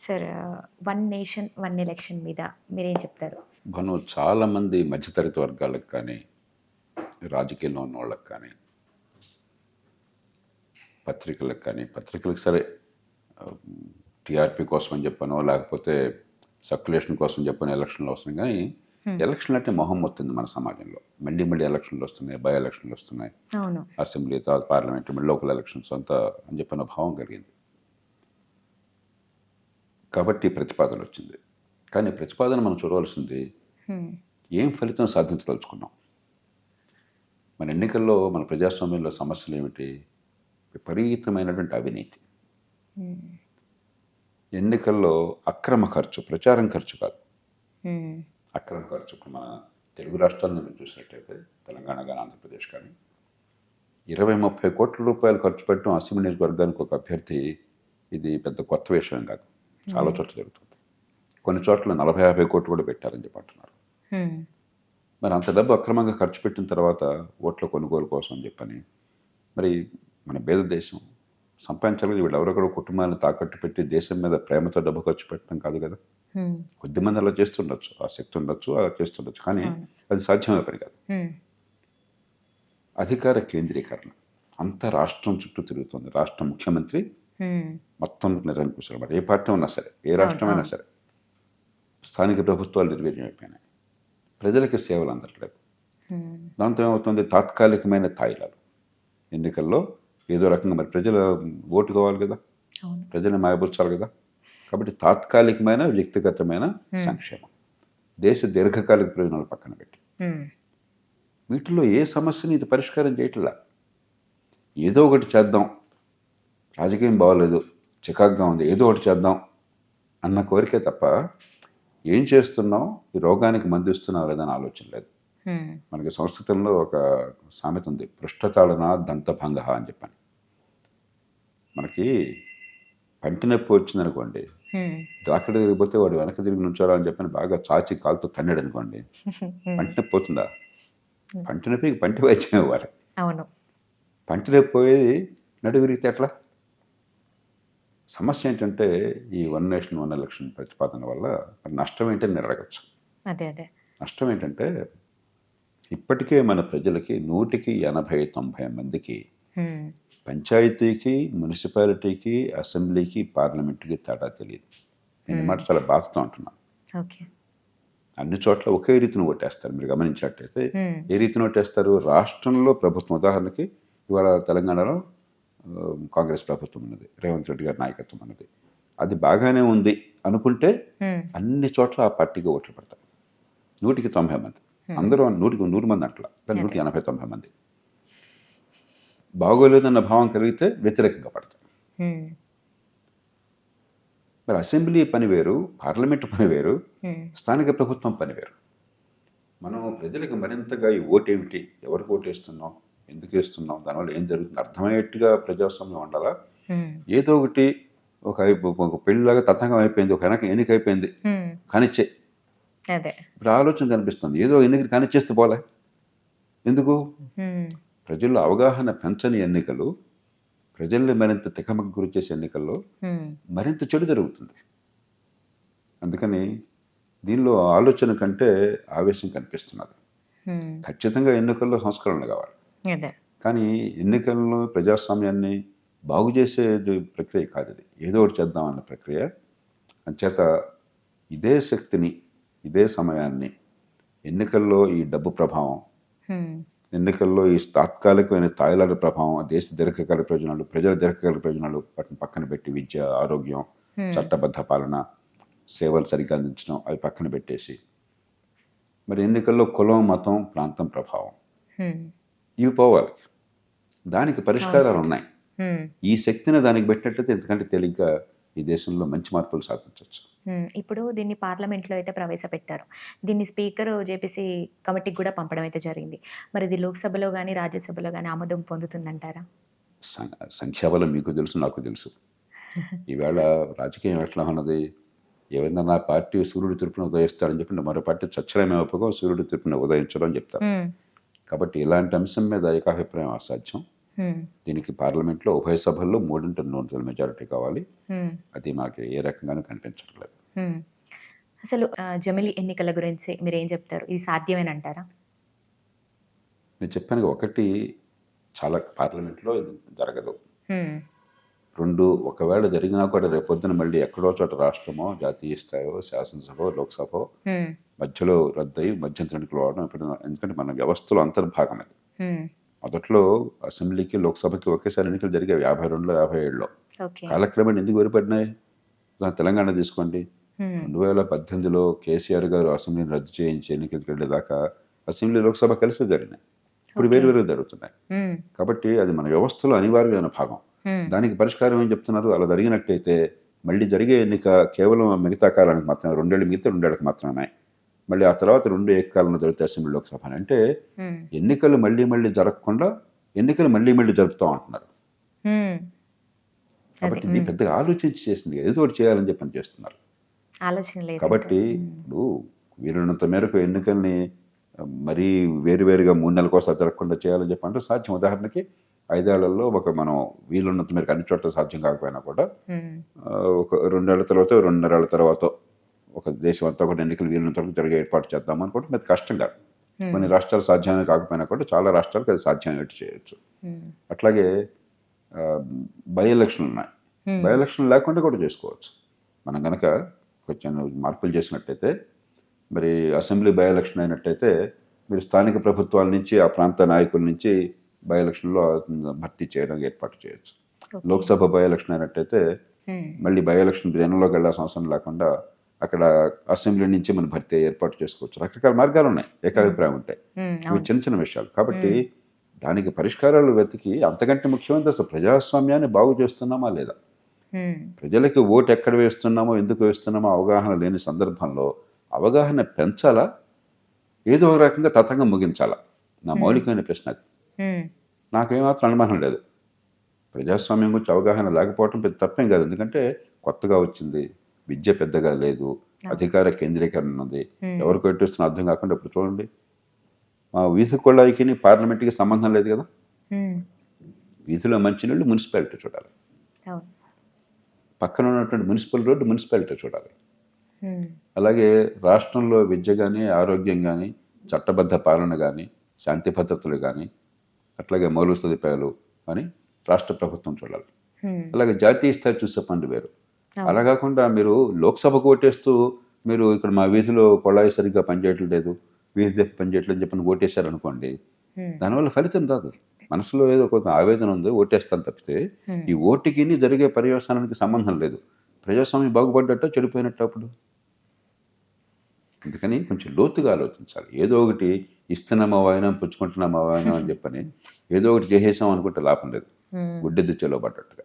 Sir, one nation one election మీద మీరేం చెప్తారు? మనం చాలామంది మధ్యతరగతి వర్గాలకు కానీ రాజకీయంలో ఉన్న వాళ్ళకి కానీ పత్రికలకు సరే టీఆర్పీ కోసం అని చెప్పానో లేకపోతే సర్క్యులేషన్ కోసం చెప్పాను ఎలక్షన్లు వస్తున్నాయి. కానీ ఎలక్షన్లు అంటే మొహం వస్తుంది మన సమాజంలో. మళ్ళీ మళ్ళీ ఎలక్షన్లు వస్తున్నాయి, బై ఎలక్షన్లు వస్తున్నాయి, అవును. అసెంబ్లీ తర్వాత పార్లమెంట్ మళ్ళీ లోకల్ ఎలక్షన్స్ అంతా అని చెప్పిన భావం కలిగింది. కాబట్టి ప్రతిపాదన వచ్చింది. కానీ ప్రతిపాదన మనం చూడవలసింది ఏం ఫలితం సాధించదలుచుకున్నాం. మన ఎన్నికల్లో మన ప్రజాస్వామ్యంలో సమస్యలు ఏమిటి? విపరీతమైనటువంటి అవినీతి. ఎన్నికల్లో అక్రమ ఖర్చు, ప్రచారం ఖర్చు కాదు, అక్రమ ఖర్చు. ఇప్పుడు మన తెలుగు రాష్ట్రాలను మీరు చూసినట్టయితే తెలంగాణ కానీ ఆంధ్రప్రదేశ్ కానీ 20-30 కోట్ల రూపాయలు ఖర్చు పెట్టడం అసెంబ్లీ నియోజకవర్గానికి ఒక అభ్యర్థి, ఇది పెద్ద కొత్త విషయం కాదు. చాలా చోట్ల జరుగుతుంది. కొన్ని చోట్ల 40-50 కోట్లు కూడా పెట్టారని చెప్పి అంటున్నారు. మరి అంత డబ్బు అక్రమంగా ఖర్చు పెట్టిన తర్వాత ఓట్ల కొనుగోలు కోసం అని చెప్పని, మరి మన పేద దేశం సంపాదించాలి. వీళ్ళు ఎవరొకరు కుటుంబాలను తాకట్టు పెట్టి దేశం మీద ప్రేమతో డబ్బు ఖర్చు పెట్టడం కాదు కదా. కొద్దిమంది అలా చేస్తుండొచ్చు, ఆ శక్తి ఉండొచ్చు, అలా చేస్తుండొచ్చు, కానీ అది సాధ్యమే పని కాదు. అధికార కేంద్రీకరణ అంతా రాష్ట్రం చుట్టూ తిరుగుతుంది. రాష్ట్ర ముఖ్యమంత్రి మొత్తం నిరంకుశం. మరి ఏ పార్టీ ఉన్నా సరే, ఏ రాష్ట్రమైనా సరే, స్థానిక ప్రభుత్వాలు నిర్వీర్యం అయిపోయినాయి. ప్రజలకి సేవలు అందట్లేదు. దాంతో ఏమవుతుంది? తాత్కాలికమైన తాయిలాలు. ఎన్నికల్లో ఏదో రకంగా మరి ప్రజల ఓటు కావాలి కదా, ప్రజల్ని మాయబుచ్చాలి కదా. కాబట్టి తాత్కాలికమైన వ్యక్తిగతమైన సంక్షేమం, దేశ దీర్ఘకాలిక ప్రయోజనాలు పక్కన పెట్టి వీటిలో ఏ సమస్యని ఇది పరిష్కారం చేయట్లా. ఏదో ఒకటి చేద్దాం, రాజకీయం బాగోలేదు, చికాకుగా ఉంది, ఏదో ఒకటి చేద్దాం అన్న కోరికే తప్ప ఏం చేస్తున్నాం, ఈ రోగానికి మందు ఇస్తున్నావు లేదని ఆలోచన లేదు. మనకి సంస్కృతంలో ఒక సామెత ఉంది, పృష్ఠతాళన దంతభంగ అని చెప్పని. మనకి పంటి నొప్పి వచ్చిందనుకోండి, డాక్టర్ దగ్గరికి పోతే వాడు వెనక తిరిగి నుంచోరా అని చెప్పని బాగా చాచి కాలుతో తన్నాడు అనుకోండి, పంటి నొప్పి పోతుందా? పంటి నొప్పికి పంటి వైద్యం ఇవ్వాలి. పంటి నొప్పి పోయేది నడు విరిగితే ఎట్లా? సమస్య ఏంటంటే ఈ వన్ నేషన్ వన్ ఎలక్షన్ ప్రతిపాదన వల్ల నష్టం ఏంటని నేను అడగచ్చు. నష్టం ఏంటంటే ఇప్పటికే మన ప్రజలకి 180-90 మందికి పంచాయతీకి, మున్సిపాలిటీకి, అసెంబ్లీకి, పార్లమెంటుకి తేడా తెలియదు. నేను మాట చాలా బాధతో అంటున్నాను. అన్ని చోట్ల ఒకే రీతిని ఓటేస్తారు. మీరు గమనించినట్టయితే ఏ రీతిని ఓటేస్తారు? రాష్ట్రంలో ప్రభుత్వం, ఉదాహరణకి ఇవాళ తెలంగాణలో కాంగ్రెస్ ప్రభుత్వం ఉన్నది, రేవంత్ రెడ్డి గారి నాయకత్వం ఉన్నది, అది బాగానే ఉంది అనుకుంటే అన్ని చోట్ల ఆ పార్టీకి ఓట్లు పడతారు. 190 మంది, అందరూ 100 మంది అంటలా, 180-90 మంది. బాగోలేదన్న భావం కలిగితే వ్యతిరేకంగా పడతారు. మరి అసెంబ్లీ పని వేరు, పార్లమెంటు పని వేరు, స్థానిక ప్రభుత్వం పని వేరు. మనం ప్రజలకు మరింతగా ఈ ఓటేమిటి, ఎవరికి ఓటేస్తున్నాం, ఎందుకు వేస్తున్నాం, దానివల్ల ఏం జరుగుతుంది అర్థమయ్యేట్టుగా ప్రజాస్వామ్యం ఉండాలా. ఏదో ఒకటి ఒక పెళ్లిలాగా తతంగం అయిపోయింది, ఒక ఎన్నిక అయిపోయింది, కానిచ్చే ఇప్పుడు ఆలోచన కనిపిస్తుంది. ఏదో ఎన్నిక కానిచ్చేస్తే పోలే, ఎందుకు? ప్రజల్లో అవగాహన పెంచని ఎన్నికలు, ప్రజల్ని మరింత తికమకు గురి చేసే ఎన్నికల్లో మరింత చెడు జరుగుతుంది. అందుకని దీనిలో ఆలోచన కంటే ఆవేశం కనిపిస్తున్నది. ఖచ్చితంగా ఎన్నికల్లో సంస్కరణలు కావాలి, కానీ ఎన్నికల్లో ప్రజాస్వామ్యాన్ని బాగు చేసే ప్రక్రియ కాదు ఇది. ఏదో ఒకటి చేద్దామన్న ప్రక్రియ. అంచేత ఇదే శక్తిని, ఇదే సమయాన్ని ఎన్నికల్లో ఈ డబ్బు ప్రభావం, ఎన్నికల్లో ఈ తాత్కాలికమైన తాయిలాల ప్రభావం, దేశ దీర్ఘకాలిక ప్రయోజనాలు, ప్రజల దీర్ఘకాలిక ప్రయోజనాలు వాటిని పక్కన పెట్టి విద్య, ఆరోగ్యం, చట్టబద్ధ పాలన, సేవలు సరిగ్గా అందించడం అవి పక్కన పెట్టేసి, మరి ఎన్నికల్లో కులం, మతం, ప్రాంతం ప్రభావం ఇవి పోవాలి. దానికి పరిష్కారాలు ఉన్నాయి. ఈ శక్తిని దానికి పెట్టినట్లయితే ఎందుకంటే తేలిగ్గా ఈ దేశంలో మంచి మార్పులు సాధించవచ్చు. ఇప్పుడు దీన్ని పార్లమెంట్లో అయితే ప్రవేశపెట్టారు. దీన్ని స్పీకర్ జేపీసీ కమిటీకి కూడా పంపడం అయితే జరిగింది. మరి ఇది లోక్సభలో కానీ రాజ్యసభలో కానీ ఆమోదం పొందుతుందంటారా? సంఖ్యాబలం మీకు తెలుసు, నాకు తెలుసు. ఈవేళ రాజకీయం ఎట్లా ఉన్నది, ఏమైనా నా పార్టీ సూర్యుడు తరపున ఉదయిస్తాడని చెప్పి మరో పార్టీ చచ్చడమేమోపగా సూర్యుడు తరపున ఉదయించడం అని చెప్తారు. కాబట్టి ఇలాంటి అంశం మీద ఏకాభిప్రాయం అసాధ్యం. హ్మ్. దీనికి పార్లమెంట్లో ఉభయ సభల్లో 3/4 మెజారిటీ కావాలి. హ్మ్. అది మనకి ఏ రకంగానూ కనిపించట్లేదు. హ్మ్. అసలు జమిలీ ఎన్నికల గురించి మీరేం చెప్తారు? ఇది సాధ్యమేనంటారా? నేను చెప్పాను ఒకటి, చాలా పార్లమెంట్లో ఇది జరగదు. హ్మ్. 2 ఒకవేళ జరిగినా కూడా రేపొద్దున మళ్ళీ ఎక్కడో చోట రాష్ట్రమో, జాతీయ స్థాయో, శాసనసభో, లోక్సభో హ్మ్. మధ్యలో రద్దయి మధ్యంతర ఎన్నికలు అవడం ఎప్పుడైనా, ఎందుకంటే మన వ్యవస్థలో అంతర్భాగం అది. హ్మ్. మొదట్లో అసెంబ్లీకి, లోక్సభకి ఒకేసారి ఎన్నికలు జరిగేవి 52లో, 57లో. ఓకే. కాలక్రమేణా ఎందుకు వేరుపడినాయి? తెలంగాణ తీసుకోండి. హ్మ్. 2018లో కేసీఆర్ గారు అసెంబ్లీని రద్దు చేయించి ఎన్నికలకు వెళ్ళేదాకా అసెంబ్లీ, లోక్సభ కలిసి జరిగినాయి. ఇప్పుడు ఓకే. వేరువేరుగా జరుగుతున్నాయి. హ్మ్. కాబట్టి అది మన వ్యవస్థలో అనివార్యమైన భాగం. హ్మ్. దానికి పరిష్కారం ఏం చెప్తున్నారు? అలా జరిగినట్టయితే మళ్ళీ జరిగే ఎన్నిక కేవలం మిగతా కాలానికి మాత్రమే, 2 ఏళ్ళు మిగితే 2 ఏళ్ళకి మాత్రమే. మళ్ళీ ఆ తర్వాత 2 ఏకకాలంలో జరుగుతాయి అసెంబ్లీ, లోక్సభ అని. అంటే హ్మ్. ఎన్నికలు మళ్ళీ మళ్ళీ జరగకుండా ఎన్నికలు మళ్ళీ మళ్ళీ జరుపుతాం అంటున్నారు. హ్మ్. అది. కాబట్టి ఇది పెద్దగా ఆలోచించి చేసింది, ఏదో ఒకటి చేయాలని చెప్పని చేస్తున్నారు. ఆలోచన లేదు. కాబట్టి ఇప్పుడు వీలున్నంత మేరకు ఎన్నికల్ని మరీ వేరువేరుగా 3 నెలలకోసారి జరగకుండా చేయాలని చెప్పి అంటే సాధ్యం. ఉదాహరణకి 5 ఏళ్లలో మనం వీలున్నంత మేరకు అన్ని చోట్ల సాధ్యం కాకపోయినా కూడా హ్మ్. ఒక 2 ఏళ్ల తర్వాత, 2.5 ఏళ్ల తర్వాత ఒక దేశం అంతా కూడా ఎన్నికలు వీలున్నంత వరకు జరిగే ఏర్పాటు చేద్దాం అనుకుంటే పెద్ద కష్టం కాదు. కొన్ని రాష్ట్రాలు సాధ్యమే కాకపోయినా కూడా చాలా రాష్ట్రాలకు అది సాధ్యమయ్యేట్టు చేయొచ్చు. హ్మ్. అట్లాగే బై ఎలక్షన్లు ఉన్నాయి. బై ఎలక్షన్లు లేకుండా కూడా చేసుకోవచ్చు. మనం కనుక కొంచెం మార్పులు చేసినట్టయితే, మరి అసెంబ్లీ బై ఎలక్షన్ అయినట్టయితే మీరు స్థానిక ప్రభుత్వాల నుంచి, ఆ ప్రాంత నాయకుల నుంచి బై ఎలక్షన్లో భర్తీ చేయడానికి ఏర్పాటు చేయొచ్చు. ఓకే. లోక్సభ బై ఎలక్షన్ అయినట్టయితే హ్మ్. మళ్ళీ బై ఎలక్షన్ జనంలోకి వెళ్ళాల్సిన అవసరం లేకుండా అక్కడ అసెంబ్లీ నుంచి మనం భర్తీ ఏర్పాటు చేసుకోవచ్చు. రకరకాల మార్గాలు ఉన్నాయి ఏకాభిప్రాయం ఉంటే. హ్మ్. ఇవి అవును. చిన్న చిన్న విషయాలు. కాబట్టి దానికి పరిష్కారాలు వెతికి, అంతకంటే ముఖ్యమైనది అసలు ప్రజాస్వామ్యాన్ని బాగు చేస్తున్నామా లేదా? హ్మ్. ప్రజలకి ఓటు ఎక్కడ వేస్తున్నామో, ఎందుకు వేస్తున్నామో అవగాహన లేని సందర్భంలో అవగాహన పెంచాలా? ఏదో ఒక రకంగా తతంగం ముగించాలా? నా మౌలికమైన ప్రశ్న అది. హ్మ్. నాకేమాత్రం అనుమానం లేదు. ప్రజాస్వామ్యం గురించి అవగాహన లేకపోవటం పెద్ద తప్పేం కాదు. ఎందుకంటే కొత్తగా వచ్చింది, విద్య పెద్దగా లేదు, అధికార కేంద్రీకరణ ఉంది, ఎవరికి ఎట్టేస్తున్నా అర్థం కాకుండా ఇప్పుడు చూడండి, మా వీధి కుళాయికి పార్లమెంట్కి సంబంధం లేదు కదా. హ్మ్. వీధిలో మంచినీళ్ళు మున్సిపాలిటీ చూడాలి, అవును. పక్కన ఉన్నటువంటి మున్సిపల్ రోడ్డు మున్సిపాలిటీ చూడాలి. హ్మ్. అలాగే రాష్ట్రంలో విద్య కానీ, ఆరోగ్యం కానీ, చట్టబద్ధ పాలన కానీ, శాంతి భద్రతలు కానీ, అట్లాగే మౌలిక సదుపాయాలు అని రాష్ట్ర ప్రభుత్వం చూడాలి. హ్మ్. అలాగే జాతీయ స్థాయి చూసే పనులు వేరు. అవును. అలా కాకుండా మీరు లోక్సభకు ఓటేస్తూ మీరు ఇక్కడ మా వీధిలో కొళాయి సరిగ్గా పనిచేయట్లేదు, వీధి దీపం పనిచేయట్లేదు అని చెప్పి ఓటేశారనుకోండి, హ్మ్. దానివల్ల ఫలితం రాదు. మనసులో ఏదో కొంత ఆవేదన ఉంది, ఓటేస్తాను తప్పితే హ్మ్. ఈ ఓటుకి జరిగే పర్యవసానానికి సంబంధం లేదు. ప్రజాస్వామ్యం బాగుపడ్డట్టు చెడిపోయినట్టు అప్పుడు. అందుకని కొంచెం లోతుగా ఆలోచించాలి. ఏదో ఒకటి ఇస్తున్నామా వాయినం, పుచ్చుకుంటున్నామా వాయినం అని చెప్పని ఏదో ఒకటి చేసేసాం అనుకుంటే లాభం లేదు. హ్మ్. గుడ్డెద్దు చెలో పడ్డట్టుగా.